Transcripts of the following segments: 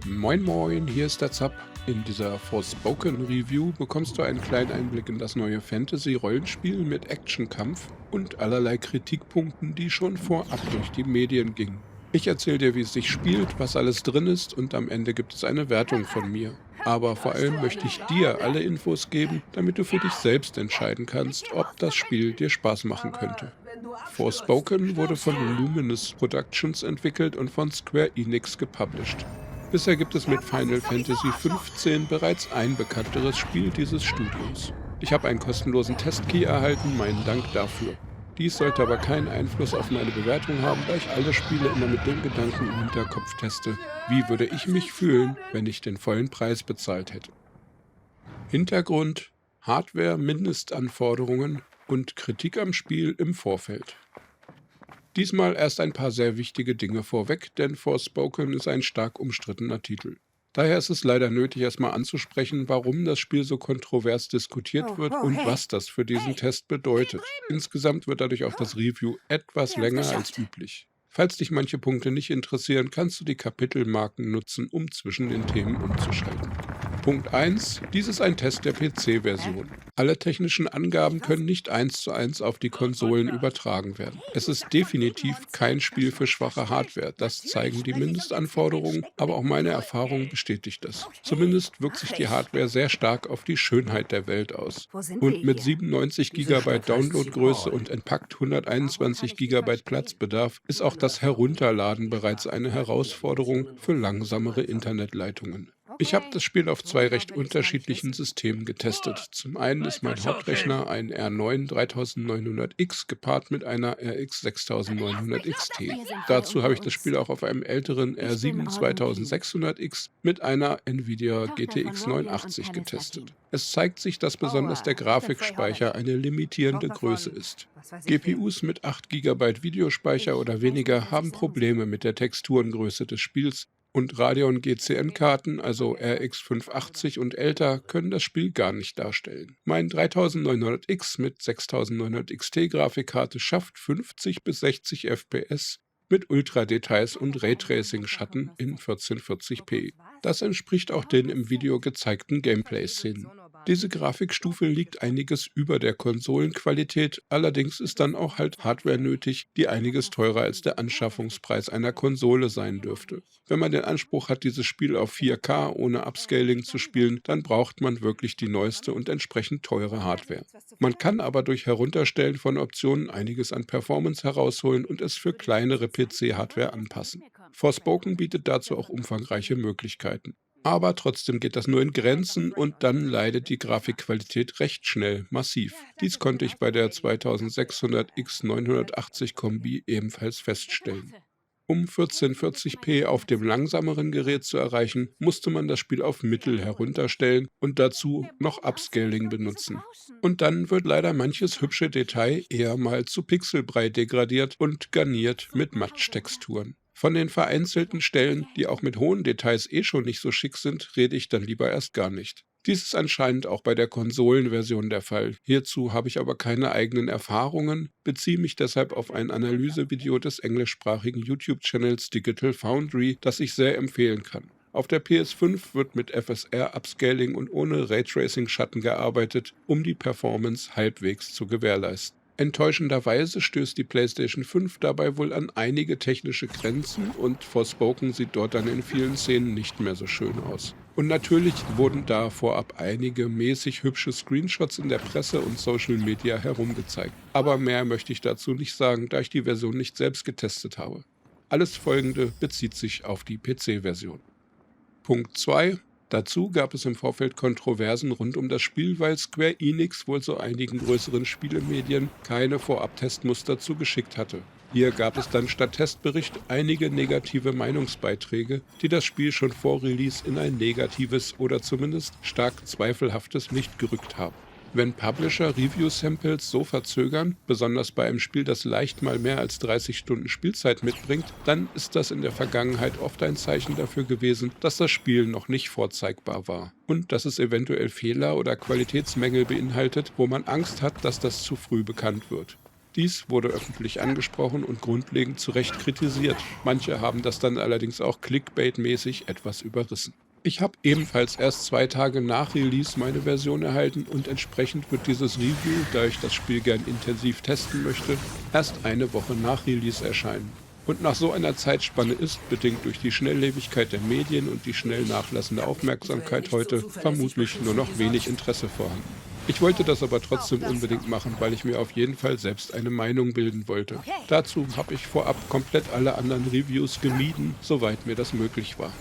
Moin Moin, hier ist der Zap. In dieser Forspoken Review bekommst du einen kleinen Einblick in das neue Fantasy-Rollenspiel mit Actionkampf und allerlei Kritikpunkten, die schon vorab durch die Medien gingen. Ich erzähle dir, wie es sich spielt, was alles drin ist und am Ende gibt es eine Wertung von mir. Aber vor allem möchte ich dir alle Infos geben, damit du für dich selbst entscheiden kannst, ob das Spiel dir Spaß machen könnte. Forspoken wurde von Luminous Productions entwickelt und von Square Enix gepublished. Bisher gibt es mit Final Fantasy XV bereits ein bekannteres Spiel dieses Studios. Ich habe einen kostenlosen Testkey erhalten, meinen Dank dafür. Dies sollte aber keinen Einfluss auf meine Bewertung haben, da ich alle Spiele immer mit dem Gedanken im Hinterkopf teste, wie würde ich mich fühlen, wenn ich den vollen Preis bezahlt hätte. Hintergrund, Hardware, Mindestanforderungen und Kritik am Spiel im Vorfeld. Diesmal erst ein paar sehr wichtige Dinge vorweg, denn Forspoken ist ein stark umstrittener Titel. Daher ist es leider nötig, erstmal anzusprechen, warum das Spiel so kontrovers diskutiert wird und was das für diesen Test bedeutet. Insgesamt wird dadurch auch das Review etwas länger als üblich. Falls dich manche Punkte nicht interessieren, kannst du die Kapitelmarken nutzen, um zwischen den Themen umzuschalten. Punkt 1. Dies ist ein Test der PC-Version. Alle technischen Angaben können nicht 1:1 auf die Konsolen übertragen werden. Es ist definitiv kein Spiel für schwache Hardware, das zeigen die Mindestanforderungen, aber auch meine Erfahrung bestätigt das. Zumindest wirkt sich die Hardware sehr stark auf die Schönheit der Welt aus. Und mit 97 GB Downloadgröße und entpackt 121 GB Platzbedarf ist auch das Herunterladen bereits eine Herausforderung für langsamere Internetleitungen. Ich habe das Spiel auf zwei recht unterschiedlichen Systemen getestet. Zum einen ist mein Hauptrechner ein R9 3900X gepaart mit einer RX 6900 XT. Dazu habe ich das Spiel auch auf einem älteren R7 2600X mit einer Nvidia GTX 980 getestet. Es zeigt sich, dass besonders der Grafikspeicher eine limitierende Größe ist. GPUs mit 8 GB Videospeicher oder weniger haben Probleme mit der Texturengröße des Spiels. Und Radeon GCN-Karten, also RX 580 und älter, können das Spiel gar nicht darstellen. Mein 3900X mit 6900 XT-Grafikkarte schafft 50 bis 60 FPS mit Ultradetails und Raytracing-Schatten in 1440p. Das entspricht auch den im Video gezeigten Gameplay-Szenen. Diese Grafikstufe liegt einiges über der Konsolenqualität, allerdings ist dann auch halt Hardware nötig, die einiges teurer als der Anschaffungspreis einer Konsole sein dürfte. Wenn man den Anspruch hat, dieses Spiel auf 4K ohne Upscaling zu spielen, dann braucht man wirklich die neueste und entsprechend teure Hardware. Man kann aber durch Herunterstellen von Optionen einiges an Performance herausholen und es für kleinere PC-Hardware anpassen. Forspoken bietet dazu auch umfangreiche Möglichkeiten. Aber trotzdem geht das nur in Grenzen und dann leidet die Grafikqualität recht schnell massiv. Dies konnte ich bei der 2600X 980 Kombi ebenfalls feststellen. Um 1440p auf dem langsameren Gerät zu erreichen, musste man das Spiel auf Mittel herunterstellen und dazu noch Upscaling benutzen. Und dann wird leider manches hübsche Detail eher mal zu Pixelbrei degradiert und garniert mit Matschtexturen. Von den vereinzelten Stellen, die auch mit hohen Details schon nicht so schick sind, rede ich dann lieber erst gar nicht. Dies ist anscheinend auch bei der Konsolenversion der Fall. Hierzu habe ich aber keine eigenen Erfahrungen, beziehe mich deshalb auf ein Analysevideo des englischsprachigen YouTube-Channels Digital Foundry, das ich sehr empfehlen kann. Auf der PS5 wird mit FSR-Upscaling und ohne Raytracing-Schatten gearbeitet, um die Performance halbwegs zu gewährleisten. Enttäuschenderweise stößt die PlayStation 5 dabei wohl an einige technische Grenzen und Forspoken sieht dort dann in vielen Szenen nicht mehr so schön aus. Und natürlich wurden da vorab einige mäßig hübsche Screenshots in der Presse und Social Media herumgezeigt. Aber mehr möchte ich dazu nicht sagen, da ich die Version nicht selbst getestet habe. Alles Folgende bezieht sich auf die PC-Version. Punkt 2. Dazu gab es im Vorfeld Kontroversen rund um das Spiel, weil Square Enix wohl so einigen größeren Spielemedien keine Vorab-Testmuster zugeschickt hatte. Hier gab es dann statt Testbericht einige negative Meinungsbeiträge, die das Spiel schon vor Release in ein negatives oder zumindest stark zweifelhaftes Licht gerückt haben. Wenn Publisher Review-Samples so verzögern, besonders bei einem Spiel, das leicht mal mehr als 30 Stunden Spielzeit mitbringt, dann ist das in der Vergangenheit oft ein Zeichen dafür gewesen, dass das Spiel noch nicht vorzeigbar war und dass es eventuell Fehler oder Qualitätsmängel beinhaltet, wo man Angst hat, dass das zu früh bekannt wird. Dies wurde öffentlich angesprochen und grundlegend zu Recht kritisiert. Manche haben das dann allerdings auch Clickbait-mäßig etwas überrissen. Ich habe ebenfalls erst 2 Tage nach Release meine Version erhalten und entsprechend wird dieses Review, da ich das Spiel gern intensiv testen möchte, erst eine Woche nach Release erscheinen. Und nach so einer Zeitspanne ist, bedingt durch die Schnelllebigkeit der Medien und die schnell nachlassende Aufmerksamkeit heute, vermutlich nur noch wenig Interesse vorhanden. Ich wollte das aber trotzdem unbedingt machen, weil ich mir auf jeden Fall selbst eine Meinung bilden wollte. Dazu habe ich vorab komplett alle anderen Reviews gemieden, soweit mir das möglich war.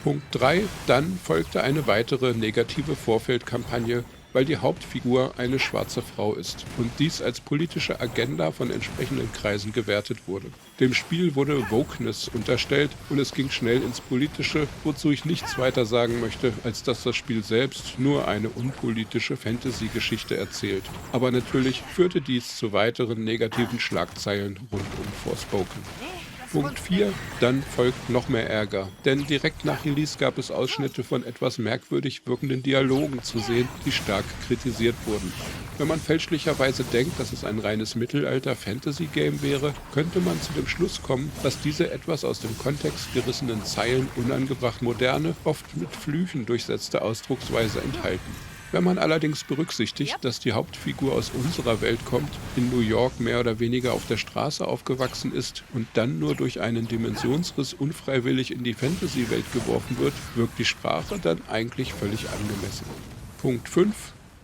Punkt 3: Dann folgte eine weitere negative Vorfeldkampagne, weil die Hauptfigur eine schwarze Frau ist und dies als politische Agenda von entsprechenden Kreisen gewertet wurde. Dem Spiel wurde Wokeness unterstellt und es ging schnell ins Politische, wozu ich nichts weiter sagen möchte, als dass das Spiel selbst nur eine unpolitische Fantasy-Geschichte erzählt. Aber natürlich führte dies zu weiteren negativen Schlagzeilen rund um Forspoken. Punkt 4: Dann folgt noch mehr Ärger, denn direkt nach Release gab es Ausschnitte von etwas merkwürdig wirkenden Dialogen zu sehen, die stark kritisiert wurden. Wenn man fälschlicherweise denkt, dass es ein reines Mittelalter-Fantasy-Game wäre, könnte man zu dem Schluss kommen, dass diese etwas aus dem Kontext gerissenen Zeilen unangebracht moderne, oft mit Flüchen durchsetzte Ausdrucksweise enthalten. Wenn man allerdings berücksichtigt, dass die Hauptfigur aus unserer Welt kommt, in New York mehr oder weniger auf der Straße aufgewachsen ist und dann nur durch einen Dimensionsriss unfreiwillig in die Fantasy-Welt geworfen wird, wirkt die Sprache dann eigentlich völlig angemessen. Punkt 5: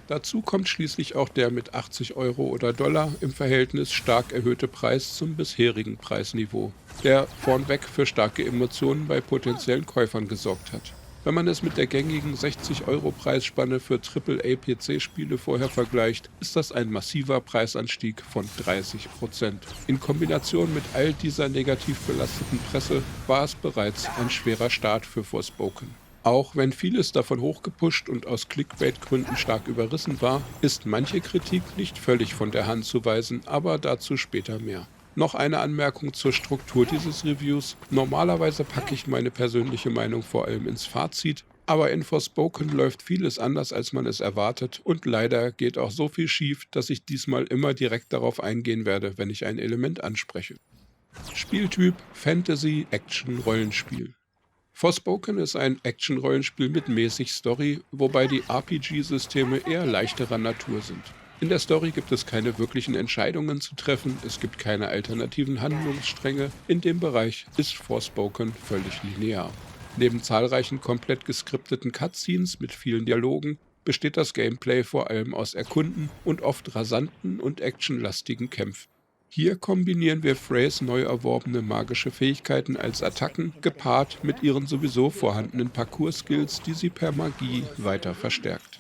Dazu kommt schließlich auch der mit 80 € oder Dollar im Verhältnis stark erhöhte Preis zum bisherigen Preisniveau, der vornweg für starke Emotionen bei potenziellen Käufern gesorgt hat. Wenn man es mit der gängigen 60 € Preisspanne für AAA-PC-Spiele vorher vergleicht, ist das ein massiver Preisanstieg von 30%. In Kombination mit all dieser negativ belasteten Presse war es bereits ein schwerer Start für Forspoken. Auch wenn vieles davon hochgepusht und aus Clickbait-Gründen stark überrissen war, ist manche Kritik nicht völlig von der Hand zu weisen, aber dazu später mehr. Noch eine Anmerkung zur Struktur dieses Reviews. Normalerweise packe ich meine persönliche Meinung vor allem ins Fazit, aber in Forspoken läuft vieles anders, als man es erwartet und leider geht auch so viel schief, dass ich diesmal immer direkt darauf eingehen werde, wenn ich ein Element anspreche. Spieltyp: Fantasy, Action, Rollenspiel. Forspoken ist ein Action-Rollenspiel mit mäßig Story, wobei die RPG-Systeme eher leichterer Natur sind. In der Story gibt es keine wirklichen Entscheidungen zu treffen, es gibt keine alternativen Handlungsstränge, in dem Bereich ist Forspoken völlig linear. Neben zahlreichen komplett geskripteten Cutscenes mit vielen Dialogen besteht das Gameplay vor allem aus Erkunden und oft rasanten und actionlastigen Kämpfen. Hier kombinieren wir Freys neu erworbene magische Fähigkeiten als Attacken, gepaart mit ihren sowieso vorhandenen Parcours-Skills, die sie per Magie weiter verstärkt.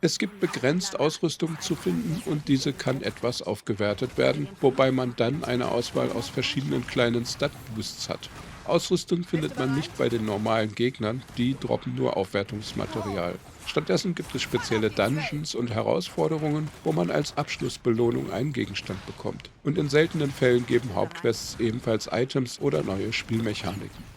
Es gibt begrenzt Ausrüstung zu finden und diese kann etwas aufgewertet werden, wobei man dann eine Auswahl aus verschiedenen kleinen Stat-Boosts hat. Ausrüstung findet man nicht bei den normalen Gegnern, die droppen nur Aufwertungsmaterial. Stattdessen gibt es spezielle Dungeons und Herausforderungen, wo man als Abschlussbelohnung einen Gegenstand bekommt. Und in seltenen Fällen geben Hauptquests ebenfalls Items oder neue Spielmechaniken.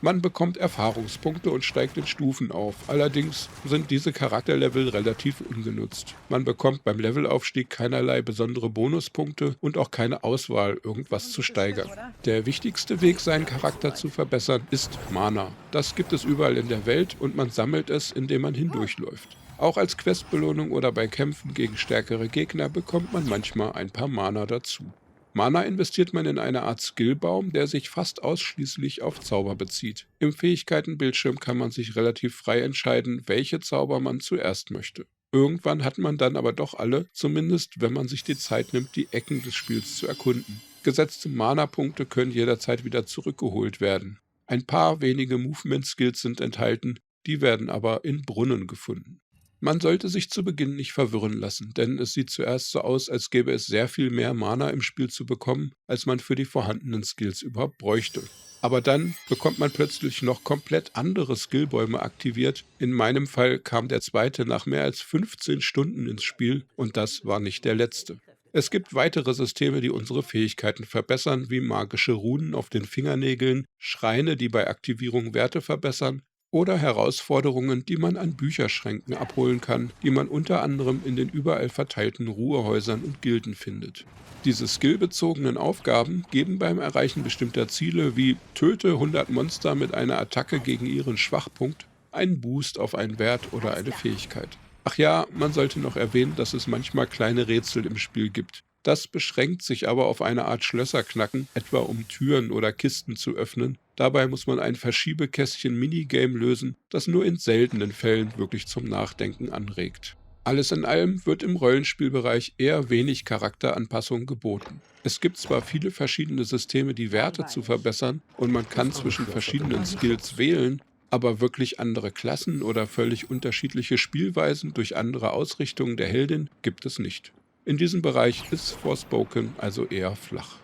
Man bekommt Erfahrungspunkte und steigt in Stufen auf, allerdings sind diese Charakterlevel relativ ungenutzt. Man bekommt beim Levelaufstieg keinerlei besondere Bonuspunkte und auch keine Auswahl, irgendwas zu steigern. Der wichtigste Weg, seinen Charakter zu verbessern, ist Mana. Das gibt es überall in der Welt und man sammelt es, indem man hindurchläuft. Auch als Questbelohnung oder bei Kämpfen gegen stärkere Gegner bekommt man manchmal ein paar Mana dazu. Mana investiert man in eine Art Skillbaum, der sich fast ausschließlich auf Zauber bezieht. Im Fähigkeitenbildschirm kann man sich relativ frei entscheiden, welche Zauber man zuerst möchte. Irgendwann hat man dann aber doch alle, zumindest wenn man sich die Zeit nimmt, die Ecken des Spiels zu erkunden. Gesetzte Mana-Punkte können jederzeit wieder zurückgeholt werden. Ein paar wenige Movement-Skills sind enthalten, die werden aber in Brunnen gefunden. Man sollte sich zu Beginn nicht verwirren lassen, denn es sieht zuerst so aus, als gäbe es sehr viel mehr Mana im Spiel zu bekommen, als man für die vorhandenen Skills überhaupt bräuchte. Aber dann bekommt man plötzlich noch komplett andere Skillbäume aktiviert. In meinem Fall kam der zweite nach mehr als 15 Stunden ins Spiel und das war nicht der letzte. Es gibt weitere Systeme, die unsere Fähigkeiten verbessern, wie magische Runen auf den Fingernägeln, Schreine, die bei Aktivierung Werte verbessern, Oder Herausforderungen, die man an Bücherschränken abholen kann, die man unter anderem in den überall verteilten Ruhehäusern und Gilden findet. Diese skillbezogenen Aufgaben geben beim Erreichen bestimmter Ziele wie „Töte 100 Monster mit einer Attacke gegen ihren Schwachpunkt" einen Boost auf einen Wert oder eine Fähigkeit. Ach ja, man sollte noch erwähnen, dass es manchmal kleine Rätsel im Spiel gibt. Das beschränkt sich aber auf eine Art Schlösserknacken, etwa um Türen oder Kisten zu öffnen. Dabei muss man ein Verschiebekästchen-Minigame lösen, das nur in seltenen Fällen wirklich zum Nachdenken anregt. Alles in allem wird im Rollenspielbereich eher wenig Charakteranpassung geboten. Es gibt zwar viele verschiedene Systeme, die Werte zu verbessern, und man kann zwischen verschiedenen Skills wählen, aber wirklich andere Klassen oder völlig unterschiedliche Spielweisen durch andere Ausrichtungen der Heldin gibt es nicht. In diesem Bereich ist Forspoken also eher flach.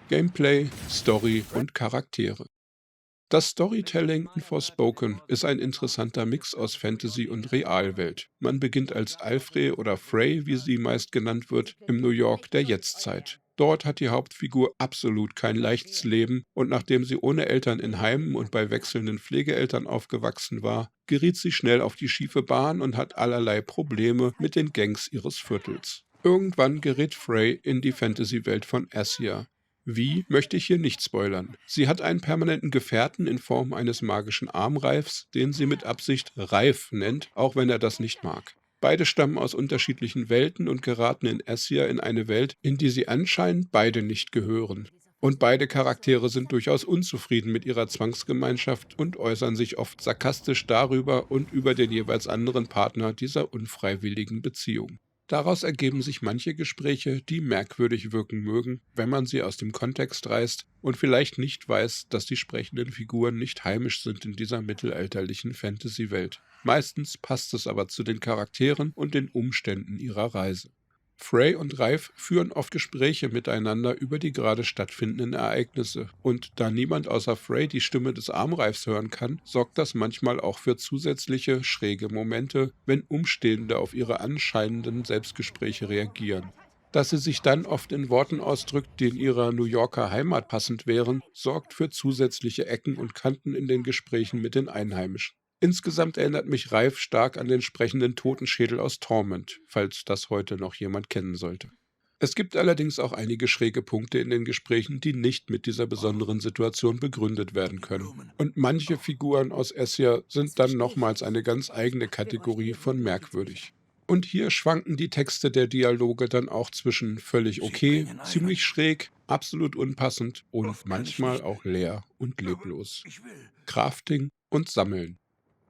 Gameplay, Story und Charaktere. Das Storytelling in Forspoken ist ein interessanter Mix aus Fantasy und Realwelt. Man beginnt als Alfred oder Frey, wie sie meist genannt wird, im New York der Jetztzeit. Dort hat die Hauptfigur absolut kein leichtes Leben, und nachdem sie ohne Eltern in Heimen und bei wechselnden Pflegeeltern aufgewachsen war, geriet sie schnell auf die schiefe Bahn und hat allerlei Probleme mit den Gangs ihres Viertels. Irgendwann gerät Frey in die Fantasy-Welt von Assia. Wie, möchte ich hier nicht spoilern. Sie hat einen permanenten Gefährten in Form eines magischen Armreifs, den sie mit Absicht Reif nennt, auch wenn er das nicht mag. Beide stammen aus unterschiedlichen Welten und geraten in Assia in eine Welt, in die sie anscheinend beide nicht gehören. Und beide Charaktere sind durchaus unzufrieden mit ihrer Zwangsgemeinschaft und äußern sich oft sarkastisch darüber und über den jeweils anderen Partner dieser unfreiwilligen Beziehung. Daraus ergeben sich manche Gespräche, die merkwürdig wirken mögen, wenn man sie aus dem Kontext reißt und vielleicht nicht weiß, dass die sprechenden Figuren nicht heimisch sind in dieser mittelalterlichen Fantasy-Welt. Meistens passt es aber zu den Charakteren und den Umständen ihrer Reise. Frey und Reif führen oft Gespräche miteinander über die gerade stattfindenden Ereignisse, und da niemand außer Frey die Stimme des Armreifs hören kann, sorgt das manchmal auch für zusätzliche, schräge Momente, wenn Umstehende auf ihre anscheinenden Selbstgespräche reagieren. Dass sie sich dann oft in Worten ausdrückt, die in ihrer New Yorker Heimat passend wären, sorgt für zusätzliche Ecken und Kanten in den Gesprächen mit den Einheimischen. Insgesamt erinnert mich Reif stark an den sprechenden Totenschädel aus Torment, falls das heute noch jemand kennen sollte. Es gibt allerdings auch einige schräge Punkte in den Gesprächen, die nicht mit dieser besonderen Situation begründet werden können. Und manche Figuren aus Assia sind dann nochmals eine ganz eigene Kategorie von merkwürdig. Und hier schwanken die Texte der Dialoge dann auch zwischen völlig okay, ziemlich schräg, absolut unpassend und manchmal auch leer und leblos. Crafting und Sammeln.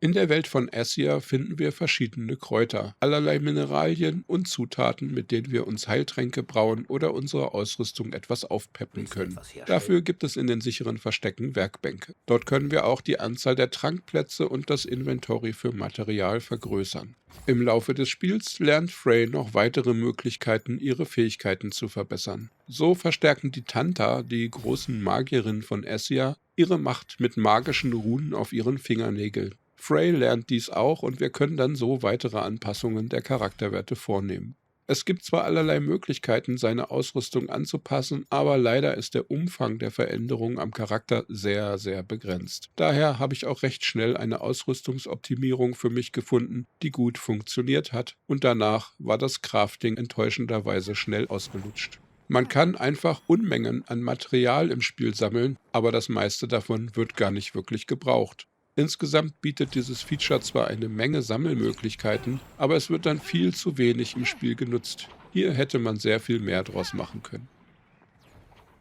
In der Welt von Assia finden wir verschiedene Kräuter, allerlei Mineralien und Zutaten, mit denen wir uns Heiltränke brauen oder unsere Ausrüstung etwas aufpeppen können. Dafür gibt es in den sicheren Verstecken Werkbänke. Dort können wir auch die Anzahl der Trankplätze und das Inventory für Material vergrößern. Im Laufe des Spiels lernt Frey noch weitere Möglichkeiten, ihre Fähigkeiten zu verbessern. So verstärken die Tanta, die großen Magierinnen von Assia, ihre Macht mit magischen Runen auf ihren Fingernägeln. Frey lernt dies auch, und wir können dann so weitere Anpassungen der Charakterwerte vornehmen. Es gibt zwar allerlei Möglichkeiten, seine Ausrüstung anzupassen, aber leider ist der Umfang der Veränderungen am Charakter sehr, sehr begrenzt. Daher habe ich auch recht schnell eine Ausrüstungsoptimierung für mich gefunden, die gut funktioniert hat, und danach war das Crafting enttäuschenderweise schnell ausgelutscht. Man kann einfach Unmengen an Material im Spiel sammeln, aber das meiste davon wird gar nicht wirklich gebraucht. Insgesamt bietet dieses Feature zwar eine Menge Sammelmöglichkeiten, aber es wird dann viel zu wenig im Spiel genutzt. Hier hätte man sehr viel mehr draus machen können.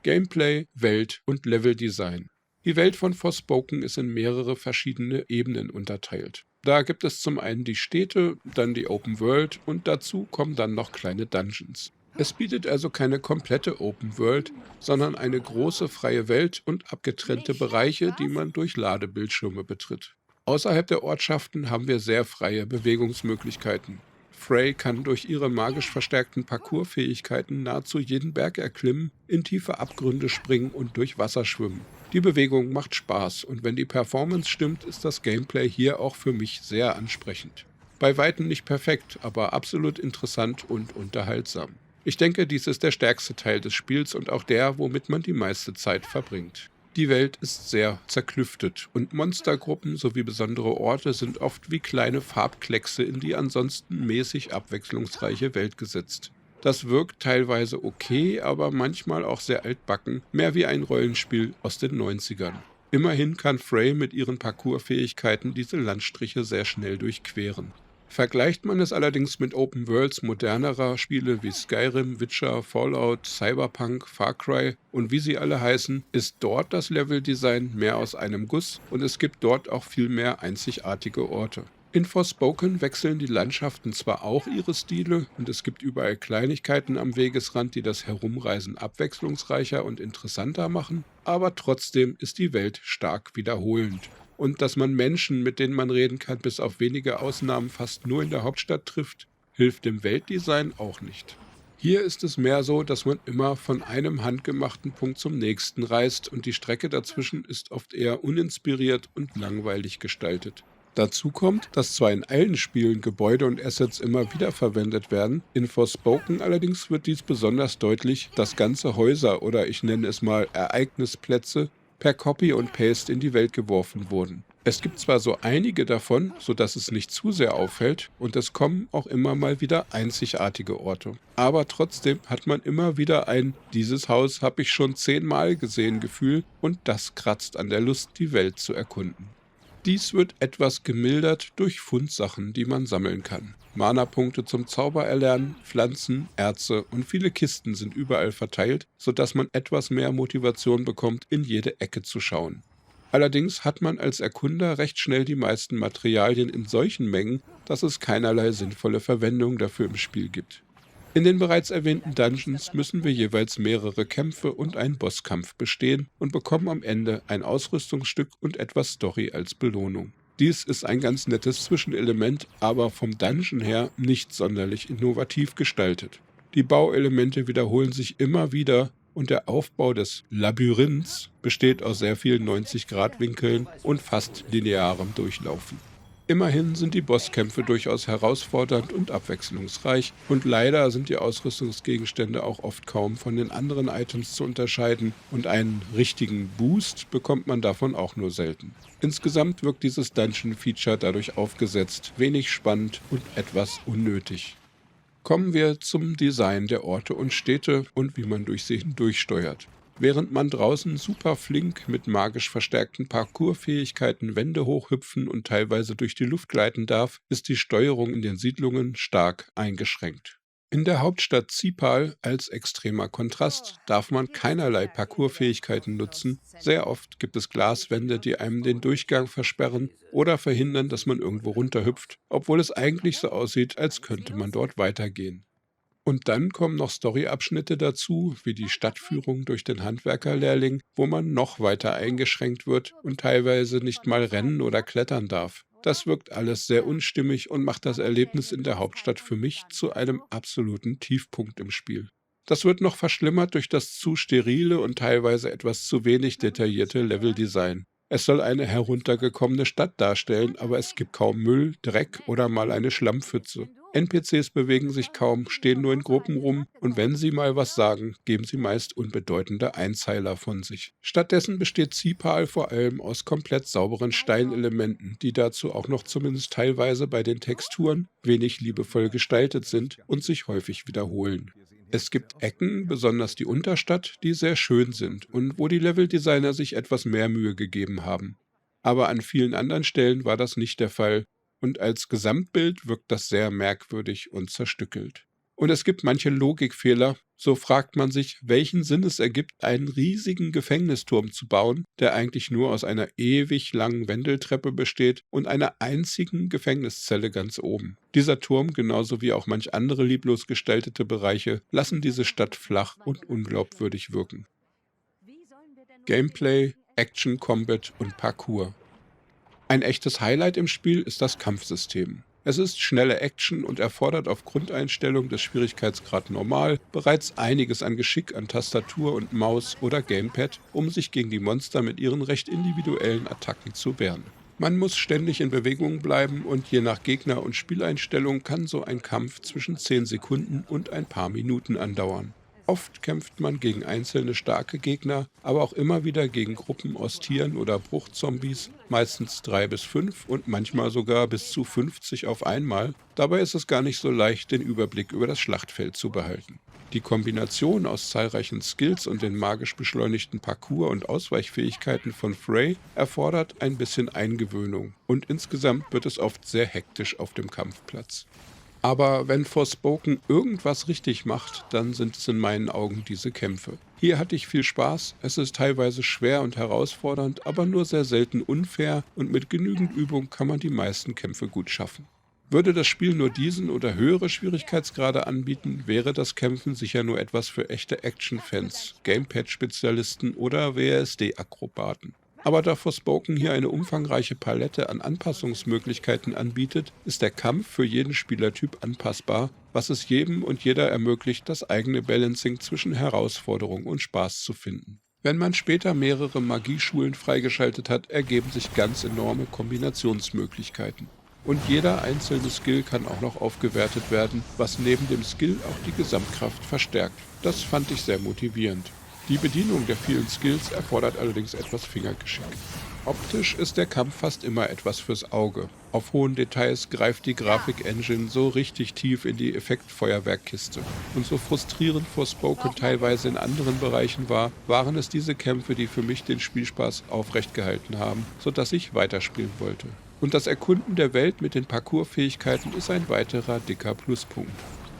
Gameplay, Welt und Leveldesign. Die Welt von Forspoken ist in mehrere verschiedene Ebenen unterteilt. Da gibt es zum einen die Städte, dann die Open World und dazu kommen dann noch kleine Dungeons. Es bietet also keine komplette Open World, sondern eine große freie Welt und abgetrennte Bereiche, die man durch Ladebildschirme betritt. Außerhalb der Ortschaften haben wir sehr freie Bewegungsmöglichkeiten. Frey kann durch ihre magisch verstärkten Parkourfähigkeiten nahezu jeden Berg erklimmen, in tiefe Abgründe springen und durch Wasser schwimmen. Die Bewegung macht Spaß, und wenn die Performance stimmt, ist das Gameplay hier auch für mich sehr ansprechend. Bei weitem nicht perfekt, aber absolut interessant und unterhaltsam. Ich denke, dies ist der stärkste Teil des Spiels und auch der, womit man die meiste Zeit verbringt. Die Welt ist sehr zerklüftet und Monstergruppen sowie besondere Orte sind oft wie kleine Farbkleckse in die ansonsten mäßig abwechslungsreiche Welt gesetzt. Das wirkt teilweise okay, aber manchmal auch sehr altbacken, mehr wie ein Rollenspiel aus den 90ern. Immerhin kann Frey mit ihren Parkour-Fähigkeiten diese Landstriche sehr schnell durchqueren. Vergleicht man es allerdings mit Open Worlds modernerer Spiele wie Skyrim, Witcher, Fallout, Cyberpunk, Far Cry und wie sie alle heißen, ist dort das Leveldesign mehr aus einem Guss und es gibt dort auch viel mehr einzigartige Orte. In Forspoken wechseln die Landschaften zwar auch ihre Stile und es gibt überall Kleinigkeiten am Wegesrand, die das Herumreisen abwechslungsreicher und interessanter machen, aber trotzdem ist die Welt stark wiederholend. Und dass man Menschen, mit denen man reden kann, bis auf wenige Ausnahmen fast nur in der Hauptstadt trifft, hilft dem Weltdesign auch nicht. Hier ist es mehr so, dass man immer von einem handgemachten Punkt zum nächsten reist und die Strecke dazwischen ist oft eher uninspiriert und langweilig gestaltet. Dazu kommt, dass zwar in allen Spielen Gebäude und Assets immer wieder verwendet werden, in Forspoken allerdings wird dies besonders deutlich, dass ganze Häuser oder ich nenne es mal Ereignisplätze per Copy und Paste in die Welt geworfen wurden. Es gibt zwar so einige davon, sodass es nicht zu sehr auffällt, und es kommen auch immer mal wieder einzigartige Orte. Aber trotzdem hat man immer wieder ein „Dieses Haus habe ich schon 10-mal gesehen" Gefühl und das kratzt an der Lust, die Welt zu erkunden. Dies wird etwas gemildert durch Fundsachen, die man sammeln kann. Mana-Punkte zum Zaubererlernen, Pflanzen, Erze und viele Kisten sind überall verteilt, sodass man etwas mehr Motivation bekommt, in jede Ecke zu schauen. Allerdings hat man als Erkunder recht schnell die meisten Materialien in solchen Mengen, dass es keinerlei sinnvolle Verwendung dafür im Spiel gibt. In den bereits erwähnten Dungeons müssen wir jeweils mehrere Kämpfe und einen Bosskampf bestehen und bekommen am Ende ein Ausrüstungsstück und etwas Story als Belohnung. Dies ist ein ganz nettes Zwischenelement, aber vom Dungeon her nicht sonderlich innovativ gestaltet. Die Bauelemente wiederholen sich immer wieder und der Aufbau des Labyrinths besteht aus sehr vielen 90-Grad-Winkeln und fast linearem Durchlaufen. Immerhin sind die Bosskämpfe durchaus herausfordernd und abwechslungsreich und leider sind die Ausrüstungsgegenstände auch oft kaum von den anderen Items zu unterscheiden und einen richtigen Boost bekommt man davon auch nur selten. Insgesamt wirkt dieses Dungeon-Feature dadurch aufgesetzt, wenig spannend und etwas unnötig. Kommen wir zum Design der Orte und Städte und wie man durch sie hindurchsteuert. Während man draußen super flink mit magisch verstärkten Parkourfähigkeiten Wände hochhüpfen und teilweise durch die Luft gleiten darf, ist die Steuerung in den Siedlungen stark eingeschränkt. In der Hauptstadt Zipal als extremer Kontrast darf man keinerlei Parkourfähigkeiten nutzen. Sehr oft gibt es Glaswände, die einem den Durchgang versperren oder verhindern, dass man irgendwo runterhüpft, obwohl es eigentlich so aussieht, als könnte man dort weitergehen. Und dann kommen noch Storyabschnitte dazu, wie die Stadtführung durch den Handwerkerlehrling, wo man noch weiter eingeschränkt wird und teilweise nicht mal rennen oder klettern darf. Das wirkt alles sehr unstimmig und macht das Erlebnis in der Hauptstadt für mich zu einem absoluten Tiefpunkt im Spiel. Das wird noch verschlimmert durch das zu sterile und teilweise etwas zu wenig detaillierte Leveldesign. Es soll eine heruntergekommene Stadt darstellen, aber es gibt kaum Müll, Dreck oder mal eine Schlammpfütze. NPCs bewegen sich kaum, stehen nur in Gruppen rum und wenn sie mal was sagen, geben sie meist unbedeutende Einzeiler von sich. Stattdessen besteht Zipal vor allem aus komplett sauberen Steinelementen, die dazu auch noch zumindest teilweise bei den Texturen wenig liebevoll gestaltet sind und sich häufig wiederholen. Es gibt Ecken, besonders die Unterstadt, die sehr schön sind und wo die Leveldesigner sich etwas mehr Mühe gegeben haben. Aber an vielen anderen Stellen war das nicht der Fall und als Gesamtbild wirkt das sehr merkwürdig und zerstückelt. Und es gibt manche Logikfehler, so fragt man sich, welchen Sinn es ergibt, einen riesigen Gefängnisturm zu bauen, der eigentlich nur aus einer ewig langen Wendeltreppe besteht und einer einzigen Gefängniszelle ganz oben. Dieser Turm, genauso wie auch manch andere lieblos gestaltete Bereiche, lassen diese Stadt flach und unglaubwürdig wirken. Gameplay, Action, Combat und Parkour. Ein echtes Highlight im Spiel ist das Kampfsystem. Es ist schnelle Action und erfordert auf Grundeinstellung des Schwierigkeitsgrad Normal bereits einiges an Geschick an Tastatur und Maus oder Gamepad, um sich gegen die Monster mit ihren recht individuellen Attacken zu wehren. Man muss ständig in Bewegung bleiben und je nach Gegner und Spieleinstellung kann so ein Kampf zwischen 10 Sekunden und ein paar Minuten andauern. Oft kämpft man gegen einzelne starke Gegner, aber auch immer wieder gegen Gruppen aus Tieren oder Bruchzombies, meistens 3 bis 5 und manchmal sogar bis zu 50 auf einmal. Dabei ist es gar nicht so leicht, den Überblick über das Schlachtfeld zu behalten. Die Kombination aus zahlreichen Skills und den magisch beschleunigten Parcours- und Ausweichfähigkeiten von Frey erfordert ein bisschen Eingewöhnung und insgesamt wird es oft sehr hektisch auf dem Kampfplatz. Aber wenn Forspoken irgendwas richtig macht, dann sind es in meinen Augen diese Kämpfe. Hier hatte ich viel Spaß, es ist teilweise schwer und herausfordernd, aber nur sehr selten unfair und mit genügend Übung kann man die meisten Kämpfe gut schaffen. Würde das Spiel nur diesen oder höhere Schwierigkeitsgrade anbieten, wäre das Kämpfen sicher nur etwas für echte Action-Fans, Gamepad-Spezialisten oder WASD-Akrobaten. Aber da Forspoken hier eine umfangreiche Palette an Anpassungsmöglichkeiten anbietet, ist der Kampf für jeden Spielertyp anpassbar, was es jedem und jeder ermöglicht, das eigene Balancing zwischen Herausforderung und Spaß zu finden. Wenn man später mehrere Magieschulen freigeschaltet hat, ergeben sich ganz enorme Kombinationsmöglichkeiten. Und jeder einzelne Skill kann auch noch aufgewertet werden, was neben dem Skill auch die Gesamtkraft verstärkt. Das fand ich sehr motivierend. Die Bedienung der vielen Skills erfordert allerdings etwas Fingergeschick. Optisch ist der Kampf fast immer etwas fürs Auge. Auf hohen Details greift die Grafik-Engine so richtig tief in die Effektfeuerwerkkiste. Und so frustrierend Forspoken teilweise in anderen Bereichen war, waren es diese Kämpfe, die für mich den Spielspaß aufrecht gehalten haben, sodass ich weiterspielen wollte. Und das Erkunden der Welt mit den Parcoursfähigkeiten ist ein weiterer dicker Pluspunkt.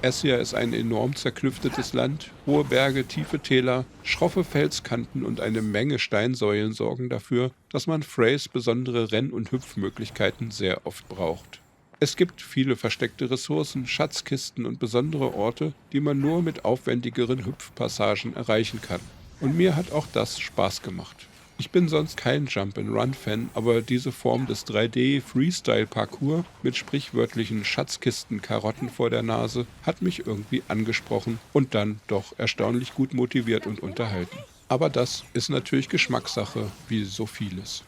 Essia ist ein enorm zerklüftetes Land, hohe Berge, tiefe Täler, schroffe Felskanten und eine Menge Steinsäulen sorgen dafür, dass man Freys besondere Renn- und Hüpfmöglichkeiten sehr oft braucht. Es gibt viele versteckte Ressourcen, Schatzkisten und besondere Orte, die man nur mit aufwendigeren Hüpfpassagen erreichen kann. Und mir hat auch das Spaß gemacht. Ich bin sonst kein Jump-and-Run-Fan, aber diese Form des 3D-Freestyle-Parcours mit sprichwörtlichen Schatzkisten-Karotten vor der Nase hat mich irgendwie angesprochen und dann doch erstaunlich gut motiviert und unterhalten. Aber das ist natürlich Geschmackssache, wie so vieles.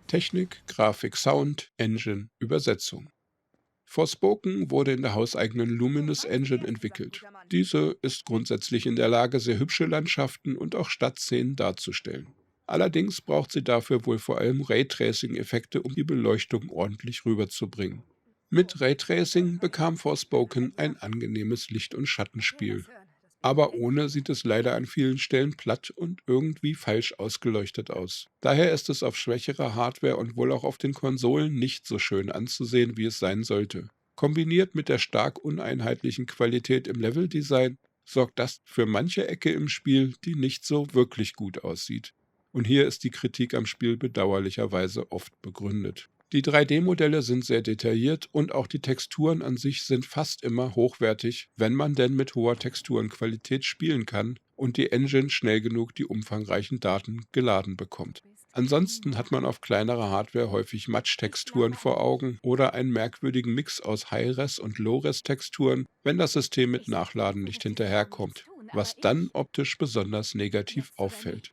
Technik, Grafik, Sound, Engine, Übersetzung. Forspoken wurde in der hauseigenen Luminous Engine entwickelt. Diese ist grundsätzlich in der Lage, sehr hübsche Landschaften und auch Stadtszenen darzustellen. Allerdings braucht sie dafür wohl vor allem Raytracing-Effekte, um die Beleuchtung ordentlich rüberzubringen. Mit Raytracing bekam Forspoken ein angenehmes Licht- und Schattenspiel. Aber ohne sieht es leider an vielen Stellen platt und irgendwie falsch ausgeleuchtet aus. Daher ist es auf schwächerer Hardware und wohl auch auf den Konsolen nicht so schön anzusehen, wie es sein sollte. Kombiniert mit der stark uneinheitlichen Qualität im Leveldesign sorgt das für manche Ecke im Spiel, die nicht so wirklich gut aussieht. Und hier ist die Kritik am Spiel bedauerlicherweise oft begründet. Die 3D-Modelle sind sehr detailliert und auch die Texturen an sich sind fast immer hochwertig, wenn man denn mit hoher Texturenqualität spielen kann und die Engine schnell genug die umfangreichen Daten geladen bekommt. Ansonsten hat man auf kleinerer Hardware häufig Matsch-Texturen vor Augen oder einen merkwürdigen Mix aus High-Res- und Low-Res-Texturen, wenn das System mit Nachladen nicht hinterherkommt, was dann optisch besonders negativ auffällt.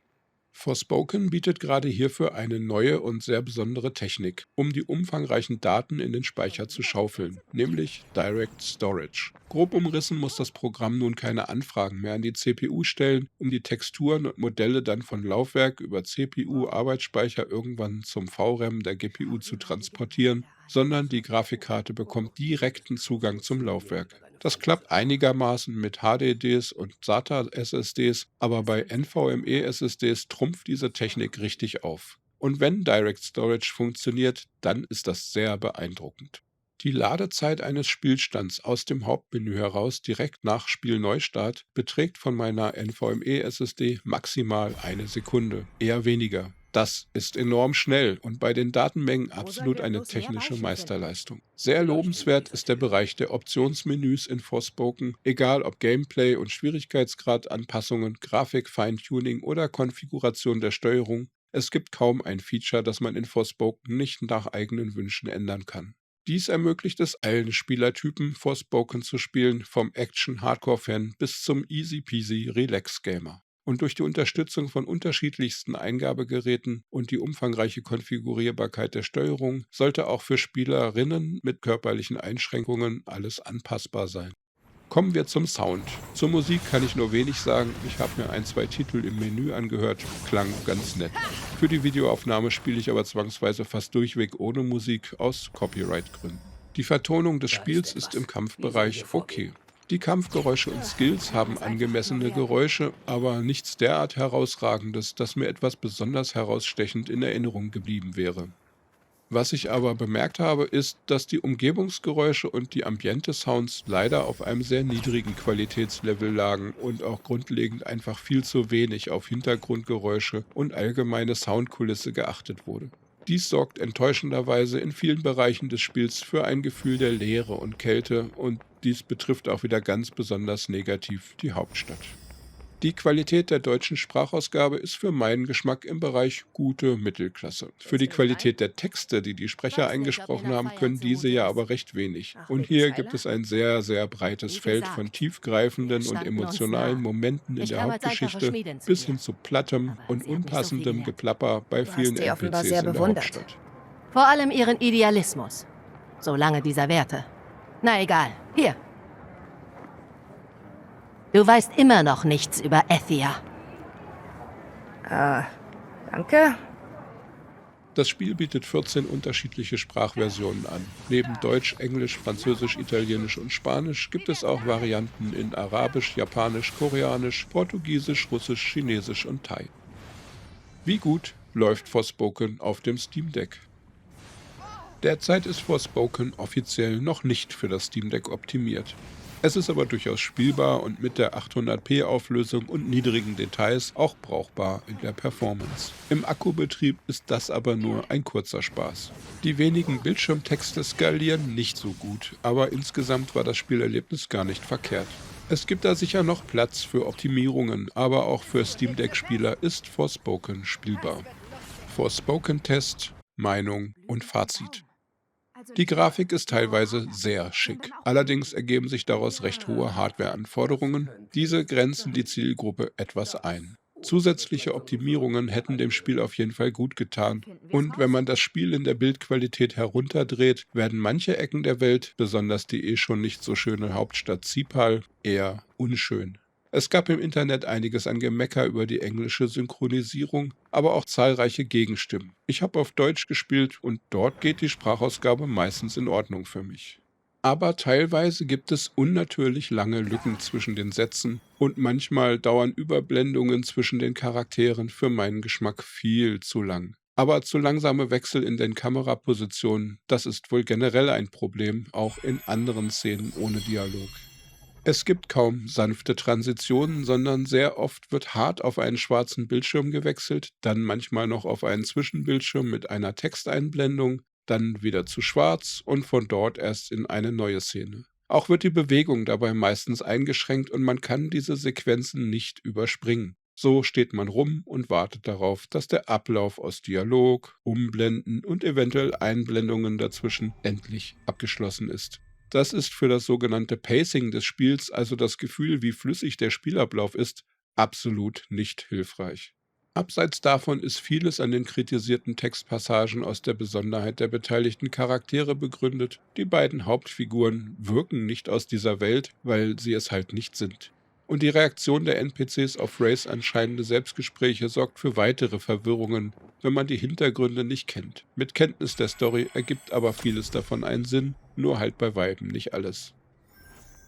Forspoken bietet gerade hierfür eine neue und sehr besondere Technik, um die umfangreichen Daten in den Speicher zu schaufeln, nämlich Direct Storage. Grob umrissen muss das Programm nun keine Anfragen mehr an die CPU stellen, um die Texturen und Modelle dann von Laufwerk über CPU-Arbeitsspeicher irgendwann zum VRAM der GPU zu transportieren, sondern die Grafikkarte bekommt direkten Zugang zum Laufwerk. Das klappt einigermaßen mit HDDs und SATA-SSDs, aber bei NVMe-SSDs trumpft diese Technik richtig auf. Und wenn Direct Storage funktioniert, dann ist das sehr beeindruckend. Die Ladezeit eines Spielstands aus dem Hauptmenü heraus direkt nach Spielneustart beträgt von meiner NVMe-SSD maximal eine Sekunde, eher weniger. Das ist enorm schnell und bei den Datenmengen absolut eine technische Meisterleistung. Sehr lobenswert ist der Bereich der Optionsmenüs in Forspoken, egal ob Gameplay und Schwierigkeitsgrad Anpassungen, Grafik, Feintuning oder Konfiguration der Steuerung. Es gibt kaum ein Feature, das man in Forspoken nicht nach eigenen Wünschen ändern kann. Dies ermöglicht es allen Spielertypen, Forspoken zu spielen, vom Action-Hardcore-Fan bis zum Easy-Peasy-Relax-Gamer. Und durch die Unterstützung von unterschiedlichsten Eingabegeräten und die umfangreiche Konfigurierbarkeit der Steuerung sollte auch für Spielerinnen mit körperlichen Einschränkungen alles anpassbar sein. Kommen wir zum Sound. Zur Musik kann ich nur wenig sagen, ich habe mir ein, zwei Titel im Menü angehört, klang ganz nett. Für die Videoaufnahme spiele ich aber zwangsweise fast durchweg ohne Musik aus Copyright-Gründen. Die Vertonung des Spiels ist im Kampfbereich okay. Die Kampfgeräusche und Skills haben angemessene Geräusche, aber nichts derart Herausragendes, dass mir etwas besonders herausstechend in Erinnerung geblieben wäre. Was ich aber bemerkt habe, ist, dass die Umgebungsgeräusche und die Ambiente-Sounds leider auf einem sehr niedrigen Qualitätslevel lagen und auch grundlegend einfach viel zu wenig auf Hintergrundgeräusche und allgemeine Soundkulisse geachtet wurde. Dies sorgt enttäuschenderweise in vielen Bereichen des Spiels für ein Gefühl der Leere und Kälte und dies betrifft auch wieder ganz besonders negativ die Hauptstadt. Die Qualität der deutschen Sprachausgabe ist für meinen Geschmack im Bereich gute Mittelklasse. Für die Qualität der Texte, die die Sprecher eingesprochen haben, können diese ja aber recht wenig. Und hier gibt es ein sehr, sehr breites Feld von tiefgreifenden und emotionalen Momenten in der Hauptgeschichte bis hin zu plattem und unpassendem Geplapper bei vielen die offenbar NPCs sehr in der bewundert. Hauptstadt. Vor allem ihren Idealismus. Solange dieser Werte. Na egal, hier. Du weißt immer noch nichts über Ethia. Danke. Das Spiel bietet 14 unterschiedliche Sprachversionen an. Neben Deutsch, Englisch, Französisch, Italienisch und Spanisch gibt es auch Varianten in Arabisch, Japanisch, Koreanisch, Portugiesisch, Russisch, Chinesisch und Thai. Wie gut läuft Forspoken auf dem Steam Deck? Derzeit ist Forspoken offiziell noch nicht für das Steam Deck optimiert. Es ist aber durchaus spielbar und mit der 800p-Auflösung und niedrigen Details auch brauchbar in der Performance. Im Akkubetrieb ist das aber nur ein kurzer Spaß. Die wenigen Bildschirmtexte skalieren nicht so gut, aber insgesamt war das Spielerlebnis gar nicht verkehrt. Es gibt da sicher noch Platz für Optimierungen, aber auch für Steam Deck-Spieler ist Forspoken spielbar. Forspoken-Test, Meinung und Fazit. Die Grafik ist teilweise sehr schick. Allerdings ergeben sich daraus recht hohe Hardware-Anforderungen. Diese grenzen die Zielgruppe etwas ein. Zusätzliche Optimierungen hätten dem Spiel auf jeden Fall gut getan. Und wenn man das Spiel in der Bildqualität herunterdreht, werden manche Ecken der Welt, besonders die schon nicht so schöne Hauptstadt Zipal, eher unschön. Es gab im Internet einiges an Gemecker über die englische Synchronisierung, aber auch zahlreiche Gegenstimmen. Ich habe auf Deutsch gespielt und dort geht die Sprachausgabe meistens in Ordnung für mich. Aber teilweise gibt es unnatürlich lange Lücken zwischen den Sätzen und manchmal dauern Überblendungen zwischen den Charakteren für meinen Geschmack viel zu lang. Aber zu langsame Wechsel in den Kamerapositionen, das ist wohl generell ein Problem, auch in anderen Szenen ohne Dialog. Es gibt kaum sanfte Transitionen, sondern sehr oft wird hart auf einen schwarzen Bildschirm gewechselt, dann manchmal noch auf einen Zwischenbildschirm mit einer Texteinblendung, dann wieder zu schwarz und von dort erst in eine neue Szene. Auch wird die Bewegung dabei meistens eingeschränkt und man kann diese Sequenzen nicht überspringen. So steht man rum und wartet darauf, dass der Ablauf aus Dialog, Umblenden und eventuell Einblendungen dazwischen endlich abgeschlossen ist. Das ist für das sogenannte Pacing des Spiels, also das Gefühl, wie flüssig der Spielablauf ist, absolut nicht hilfreich. Abseits davon ist vieles an den kritisierten Textpassagen aus der Besonderheit der beteiligten Charaktere begründet. Die beiden Hauptfiguren wirken nicht aus dieser Welt, weil sie es halt nicht sind. Und die Reaktion der NPCs auf Rays anscheinende Selbstgespräche sorgt für weitere Verwirrungen, wenn man die Hintergründe nicht kennt. Mit Kenntnis der Story ergibt aber vieles davon einen Sinn, nur halt bei Weitem nicht alles.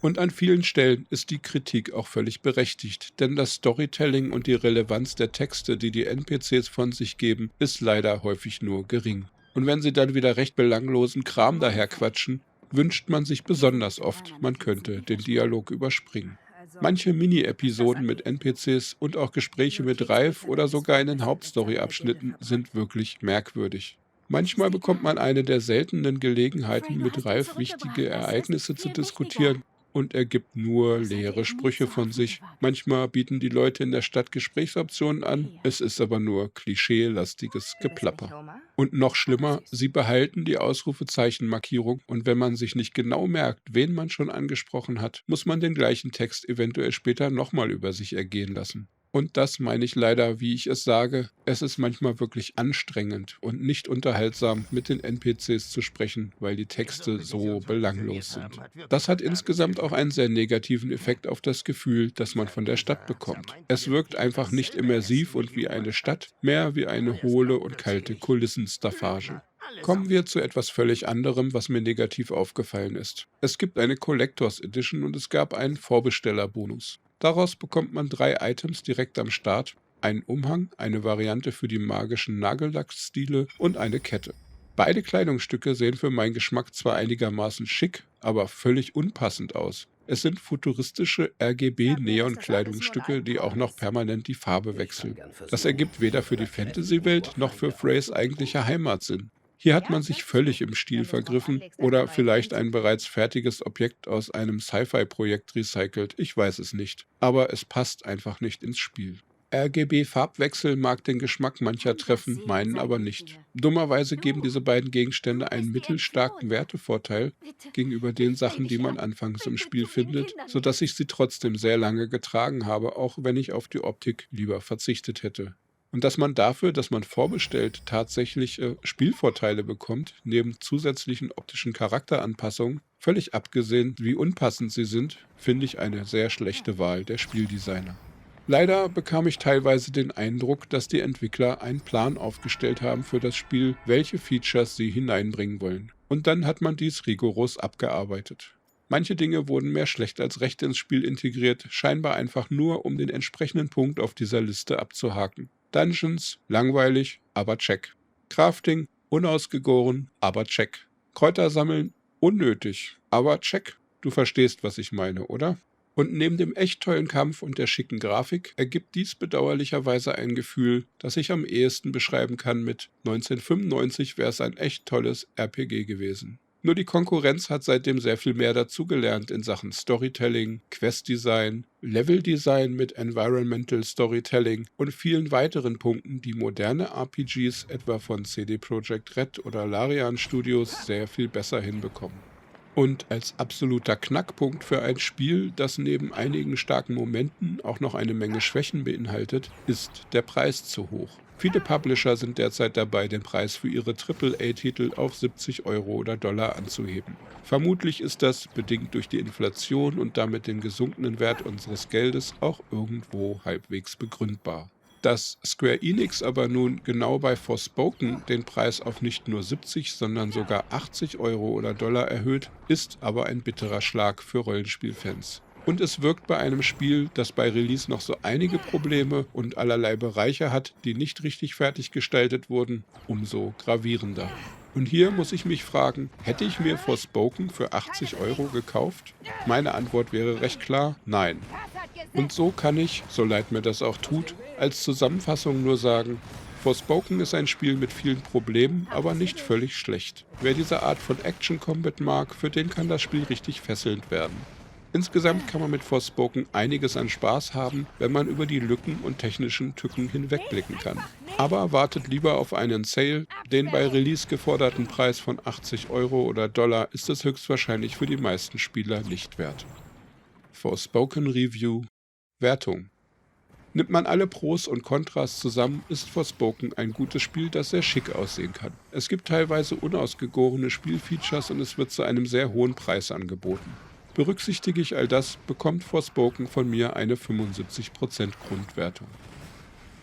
Und an vielen Stellen ist die Kritik auch völlig berechtigt, denn das Storytelling und die Relevanz der Texte, die die NPCs von sich geben, ist leider häufig nur gering. Und wenn sie dann wieder recht belanglosen Kram daherquatschen, wünscht man sich besonders oft, man könnte den Dialog überspringen. Manche Mini-Episoden mit NPCs und auch Gespräche mit Ralph oder sogar in den Hauptstory-Abschnitten sind wirklich merkwürdig. Manchmal bekommt man eine der seltenen Gelegenheiten, mit Ralph wichtige Ereignisse zu diskutieren und er gibt nur leere Sprüche von sich. Manchmal bieten die Leute in der Stadt Gesprächsoptionen an, es ist aber nur klischeelastiges Geplapper. Und noch schlimmer, sie behalten die Ausrufezeichenmarkierung und wenn man sich nicht genau merkt, wen man schon angesprochen hat, muss man den gleichen Text eventuell später nochmal über sich ergehen lassen. Und das meine ich leider, wie ich es sage, es ist manchmal wirklich anstrengend und nicht unterhaltsam, mit den NPCs zu sprechen, weil die Texte so belanglos sind. Das hat insgesamt auch einen sehr negativen Effekt auf das Gefühl, das man von der Stadt bekommt. Es wirkt einfach nicht immersiv und wie eine Stadt, mehr wie eine hohle und kalte Kulissenstaffage. Kommen wir zu etwas völlig anderem, was mir negativ aufgefallen ist. Es gibt eine Collectors Edition und es gab einen Vorbestellerbonus. Daraus bekommt man 3 Items direkt am Start: einen Umhang, eine Variante für die magischen Nagellackstile und eine Kette. Beide Kleidungsstücke sehen für meinen Geschmack zwar einigermaßen schick, aber völlig unpassend aus. Es sind futuristische RGB-Neon-Kleidungsstücke, die auch noch permanent die Farbe wechseln. Das ergibt weder für die Fantasy-Welt noch für Freys eigentlicher Heimat Sinn. Hier hat man sich völlig im Stil vergriffen oder vielleicht ein bereits fertiges Objekt aus einem Sci-Fi-Projekt recycelt, ich weiß es nicht. Aber es passt einfach nicht ins Spiel. RGB-Farbwechsel mag den Geschmack mancher treffen, meinen aber nicht. Dummerweise geben diese beiden Gegenstände einen mittelstarken Wertevorteil gegenüber den Sachen, die man anfangs im Spiel findet, sodass ich sie trotzdem sehr lange getragen habe, auch wenn ich auf die Optik lieber verzichtet hätte. Und dass man dafür, dass man vorbestellt, tatsächlich Spielvorteile bekommt, neben zusätzlichen optischen Charakteranpassungen, völlig abgesehen, wie unpassend sie sind, finde ich eine sehr schlechte Wahl der Spieldesigner. Leider bekam ich teilweise den Eindruck, dass die Entwickler einen Plan aufgestellt haben für das Spiel, welche Features sie hineinbringen wollen. Und dann hat man dies rigoros abgearbeitet. Manche Dinge wurden mehr schlecht als recht ins Spiel integriert, scheinbar einfach nur, um den entsprechenden Punkt auf dieser Liste abzuhaken. Dungeons, langweilig, aber check. Crafting, unausgegoren, aber check. Kräuter sammeln, unnötig, aber check. Du verstehst, was ich meine, oder? Und neben dem echt tollen Kampf und der schicken Grafik ergibt dies bedauerlicherweise ein Gefühl, das ich am ehesten beschreiben kann mit 1995 wäre es ein echt tolles RPG gewesen. Nur die Konkurrenz hat seitdem sehr viel mehr dazugelernt in Sachen Storytelling, Questdesign, Leveldesign mit Environmental Storytelling und vielen weiteren Punkten, die moderne RPGs etwa von CD Projekt Red oder Larian Studios sehr viel besser hinbekommen. Und als absoluter Knackpunkt für ein Spiel, das neben einigen starken Momenten auch noch eine Menge Schwächen beinhaltet, ist der Preis zu hoch. Viele Publisher sind derzeit dabei, den Preis für ihre AAA-Titel auf 70 Euro oder Dollar anzuheben. Vermutlich ist das, bedingt durch die Inflation und damit den gesunkenen Wert unseres Geldes, auch irgendwo halbwegs begründbar. Dass Square Enix aber nun genau bei Forspoken den Preis auf nicht nur 70, sondern sogar 80 Euro oder Dollar erhöht, ist aber ein bitterer Schlag für Rollenspielfans. Und es wirkt bei einem Spiel, das bei Release noch so einige Probleme und allerlei Bereiche hat, die nicht richtig fertig gestaltet wurden, umso gravierender. Und hier muss ich mich fragen, hätte ich mir Forspoken für 80 Euro gekauft? Meine Antwort wäre recht klar, nein. Und so kann ich, so leid mir das auch tut, als Zusammenfassung nur sagen, Forspoken ist ein Spiel mit vielen Problemen, aber nicht völlig schlecht. Wer diese Art von Action Combat mag, für den kann das Spiel richtig fesselnd werden. Insgesamt kann man mit Forspoken einiges an Spaß haben, wenn man über die Lücken und technischen Tücken hinwegblicken kann. Aber wartet lieber auf einen Sale, den bei Release geforderten Preis von 80 Euro oder Dollar ist es höchstwahrscheinlich für die meisten Spieler nicht wert. Forspoken Review. Wertung. Nimmt man alle Pros und Kontras zusammen, ist Forspoken ein gutes Spiel, das sehr schick aussehen kann. Es gibt teilweise unausgegorene Spielfeatures und es wird zu einem sehr hohen Preis angeboten. Berücksichtige ich all das, bekommt Forspoken von mir eine 75% Grundwertung.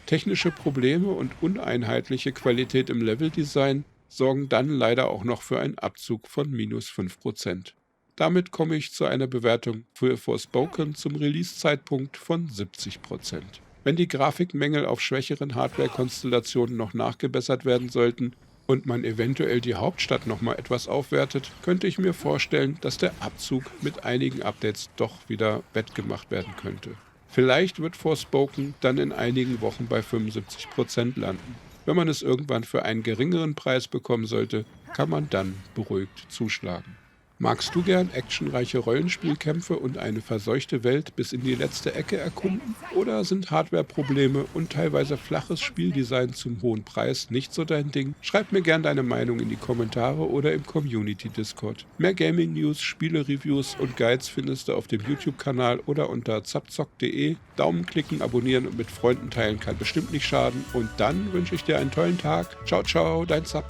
Technische Probleme und uneinheitliche Qualität im Leveldesign sorgen dann leider auch noch für einen Abzug von -5%. Damit komme ich zu einer Bewertung für Forspoken zum Release-Zeitpunkt von 70%. Wenn die Grafikmängel auf schwächeren Hardware-Konstellationen noch nachgebessert werden sollten und man eventuell die Hauptstadt nochmal etwas aufwertet, könnte ich mir vorstellen, dass der Abzug mit einigen Updates doch wieder wettgemacht werden könnte. Vielleicht wird Forspoken dann in einigen Wochen bei 75% landen. Wenn man es irgendwann für einen geringeren Preis bekommen sollte, kann man dann beruhigt zuschlagen. Magst du gern actionreiche Rollenspielkämpfe und eine verseuchte Welt bis in die letzte Ecke erkunden? Oder sind Hardwareprobleme und teilweise flaches Spieldesign zum hohen Preis nicht so dein Ding? Schreib mir gern deine Meinung in die Kommentare oder im Community-Discord. Mehr Gaming-News, Spiele-Reviews und Guides findest du auf dem YouTube-Kanal oder unter zapzock.de. Daumen klicken, abonnieren und mit Freunden teilen kann bestimmt nicht schaden. Und dann wünsche ich dir einen tollen Tag. Ciao, ciao, dein Zap.